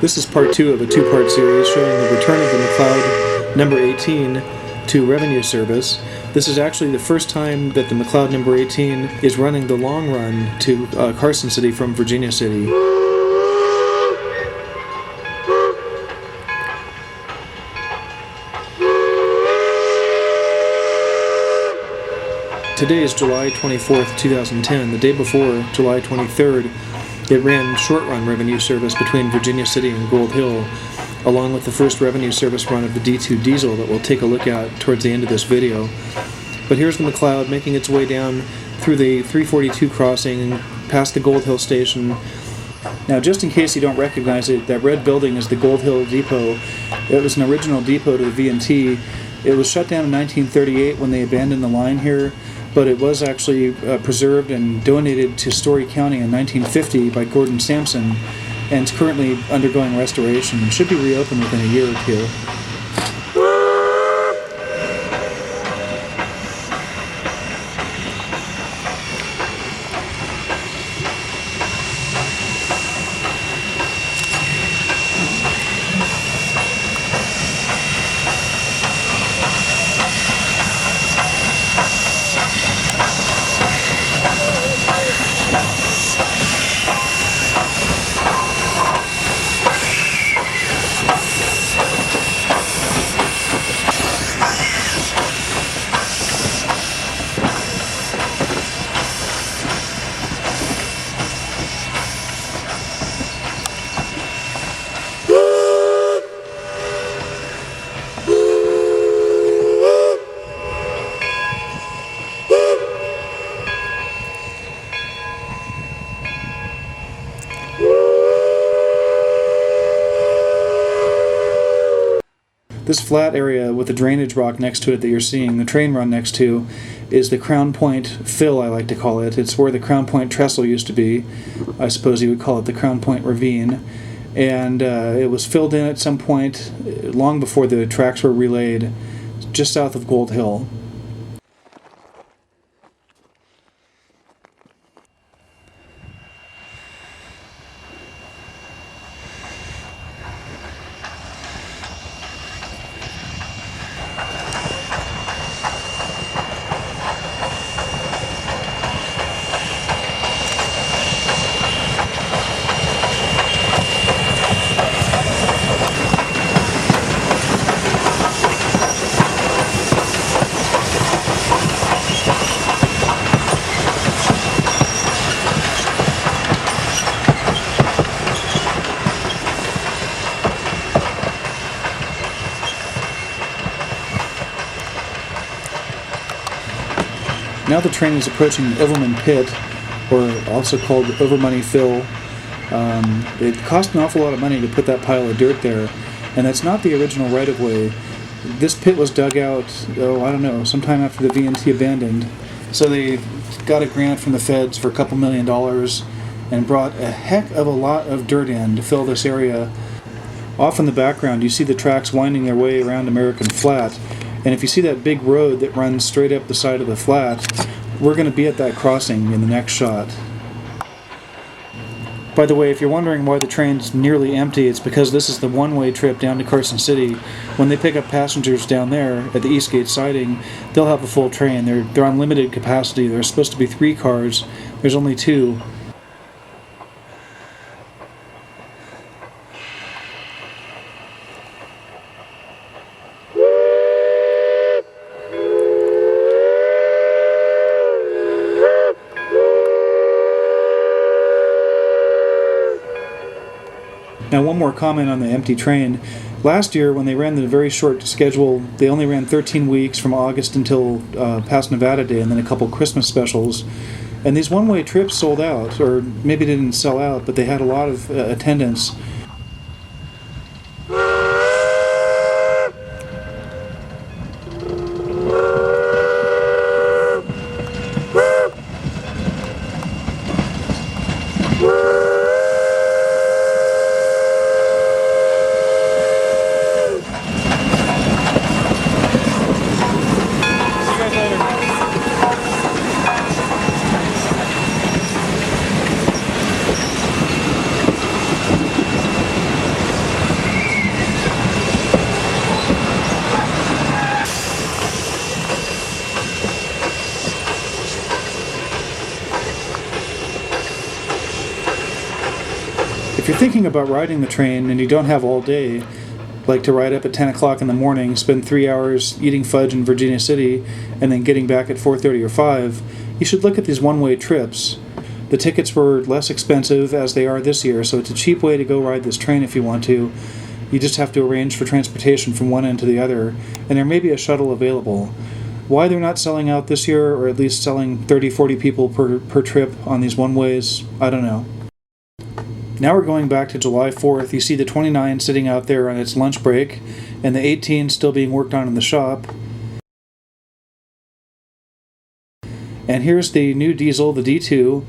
This is part 2 of a 2-part series showing the return of the McCloud number 18 to revenue service. This is actually the first time that the McCloud number 18 is running the long run to Carson City from Virginia City. Today is July 24th, 2010. The day before, July 23rd, it ran short-run revenue service between Virginia City and Gold Hill, along with the first revenue service run of the D2 diesel that we'll take a look at towards the end of this video. But here's the McCloud making its way down through the 342 crossing, past the Gold Hill station. Now, just in case you don't recognize it, that red building is the Gold Hill Depot. It was an original depot to the V&T. It was shut down in 1938 when they abandoned the line here, but it was actually preserved and donated to Story County in 1950 by Gordon Sampson, and it's currently undergoing restoration and should be reopened within a year or two. This flat area with the drainage rock next to it that you're seeing, the train run next to, is the Crown Point Fill, I like to call it. It's where the Crown Point Trestle used to be. I suppose you would call it the Crown Point Ravine. And it was filled in at some point long before the tracks were relayed, just south of Gold Hill. Now the train is approaching Overman Pit, or also called Overmoney Fill. It cost an awful lot of money to put that pile of dirt there, and that's not the original right-of-way. This pit was dug out, sometime after the V&T abandoned. So they got a grant from the feds for a couple $1 million and brought a heck of a lot of dirt in to fill this area. Off in the background you see the tracks winding their way around American Flat. And if you see that big road that runs straight up the side of the flat, we're going to be at that crossing in the next shot. By the way, if you're wondering why the train's nearly empty, it's because this is the one-way trip down to Carson City. When they pick up passengers down there at the Eastgate siding, they'll have a full train. They're on limited capacity. There's supposed to be 3 cars. There's only 2. Now, one more comment on the empty train. Last year, when they ran the very short schedule, they only ran 13 weeks from August until past Nevada Day, and then a couple Christmas specials. And these one-way trips sold out, or maybe didn't sell out, but they had a lot of attendance. thinking about riding the train and you don't have all day, like to ride up at 10 o'clock in the morning, spend 3 hours eating fudge in Virginia City, and then getting back at 4:30 or 5, you should look at these one-way trips. The tickets were less expensive as they are this year, so it's a cheap way to go ride this train if you want to. You just have to arrange for transportation from one end to the other, and there may be a shuttle available. Why they're not selling out this year, or at least selling 30-40 people per trip on these one-ways, I don't know. Now we're going back to July 4th. You see the 29 sitting out there on its lunch break, and the 18 still being worked on in the shop. And here's the new diesel, the D2,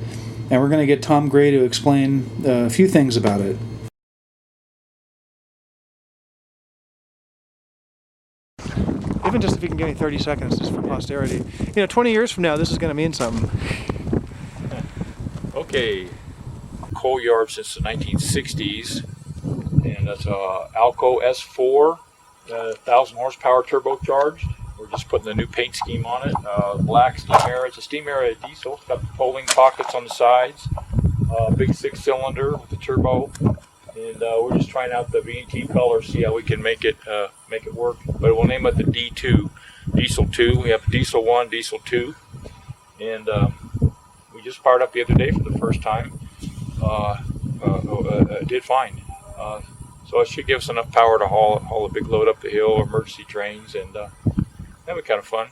and we're going to get Tom Gray to explain a few things about it. Even just if you can give me 30 seconds just for posterity. 20 years from now, this is going to mean something. Okay, coal yard since the 1960s, and that's a Alco S4, 1,000 horsepower turbocharged. We're just putting the new paint scheme on it. Black steam air. It's a steam air diesel. It's got the polling pockets on the sides. Big 6-cylinder with the turbo, and we're just trying out the V&T color, see how we can make it work. But we'll name it the D2, Diesel 2. We have Diesel 1, Diesel 2, and we just fired up the other day for the first time. It did fine. So it should give us enough power to haul a big load up the hill, emergency trains, and that'd be kind of fun.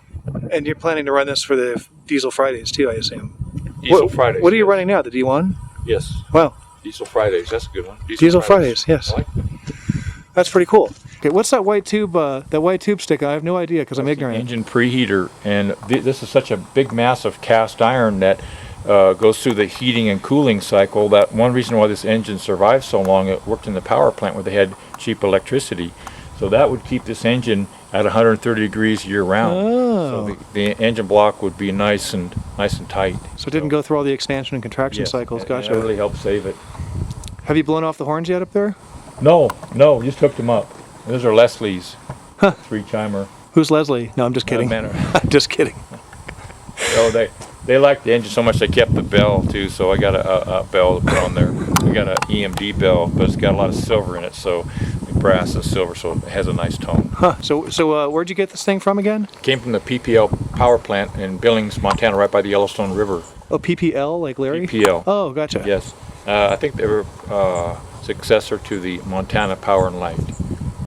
And you're planning to run this for the Diesel Fridays too, I assume? Diesel Fridays. What are you running now, the D1? Yes. Wow. Diesel Fridays, that's a good one. Diesel Fridays, yes. I like that. That's pretty cool. Okay, what's that white tube stick? I have no idea because I'm ignorant. Engine preheater, and this is such a big mass of cast iron that goes through the heating and cooling cycle. That one reason why this engine survived so long, it worked in the power plant where they had cheap electricity. So that would keep this engine at 130 degrees year round. Oh. So the engine block would be nice and tight. So it didn't go through all the expansion and contraction cycles. Gotcha. That really helped save it. Have you blown off the horns yet up there? No, just hooked them up. Those are Leslie's. Huh. 3-chimer. Who's Leslie? No, I'm just kidding. I'm just kidding. Oh, they liked the engine so much they kept the bell too, so I got a bell to put on there. We got an EMD bell, but it's got a lot of silver in it, so brass and silver, so it has a nice tone. Huh. So where'd you get this thing from again? Came from the PPL power plant in Billings, Montana, right by the Yellowstone River. Oh, PPL, like Larry? PPL. Oh, gotcha. Yes. I think they were successor to the Montana Power and Light.